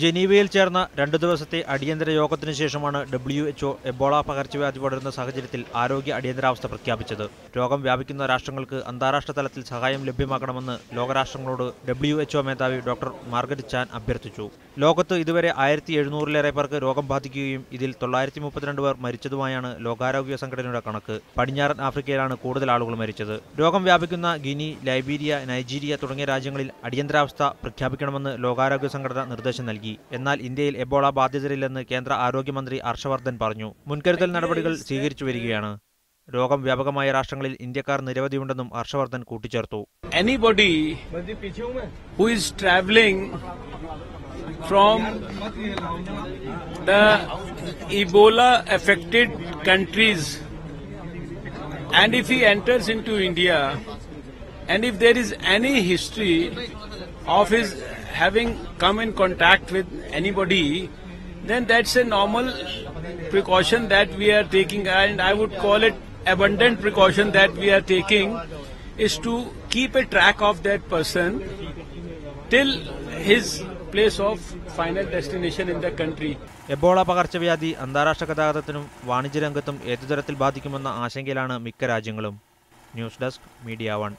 ജനീവയിൽ ചേർന്ന 2 ദിവസത്തെ അടിയന്തര യോഗത്തിനു ശേഷമാണ് WHO എബോള പകർച്ചവ്യാധി പടരുന്ന സാഹചര്യത്തിൽ ആരോഗ്യ അടിയന്തരാവസ്ഥ പ്രഖ്യാപിച്ചത്. രോഗം വ്യാപിക്കുന്ന രാഷ്ട്രങ്ങൾക്ക് അന്താരാഷ്ട്ര തലത്തിൽ സഹായം ലഭ്യമാക്കണമെന്ന് ലോകരാഷ്ട്രങ്ങളോട് WHO മേധാവി ഡോക്ടർ മാർഗരറ്റ് ചാൻ അഭ്യർത്ഥിച്ചു. ലോകത്ത് ഇതുവരെ 1700-ലേറെ പേർക്ക് രോഗം ബാധിക്കുകയും ഇതിൽ 932 പേർ മരിച്ചതുമായാണ് ലോകാരോഗ്യ സംഘടനയുടെ കണക്ക്. പടിഞ്ഞാറൻ ആഫ്രിക്കയിലാണ് കൂടുതൽ ആളുകൾ മരിച്ചത്. രോഗം വ്യാപിക്കുന്ന ഗിനി, ലൈബീരിയ, നൈജീരിയ തുടങ്ങിയ രാജ്യങ്ങളിൽ അടിയന്തരാവസ്ഥ പ്രഖ്യാപിക്കണമെന്ന് ലോകാരോഗ്യ സംഘടന നിർദ്ദേശം നൽകി. എന്നാൽ ഇന്ത്യയിൽ എബോള ബാധിതരില്ലെന്ന് കേന്ദ്ര ആരോഗ്യമന്ത്രി ഹർഷവർദ്ധൻ പറഞ്ഞു. മുൻകരുതൽ നടപടികൾ സ്വീകരിച്ചു വരികയാണ്. രോഗം വ്യാപകമായ രാഷ്ട്രങ്ങളിൽ ഇന്ത്യക്കാർ നിരവധിയുണ്ടെന്നും ഹർഷവർദ്ധൻ കൂട്ടിച്ചേർത്തു. Anybody who is traveling from the Ebola affected countries and if he enters into India and if there is any history of his having come in contact with anybody, then that's a normal precaution that we are taking, and I would call it abundant precaution that we are taking is to keep a track of that person till his place of final destination in the country. Ebola പകർച്ചവ്യാധി അന്താരാഷ്ട്ര ഗതാഗതത്തിനും വാണിജ്യ രംഗത്തും ഏതുതരത്തിൽ ബാധിക്കുമെന്ന ആശങ്കയിലാണ് മിക്ക രാജ്യങ്ങളും. News desk, media 1.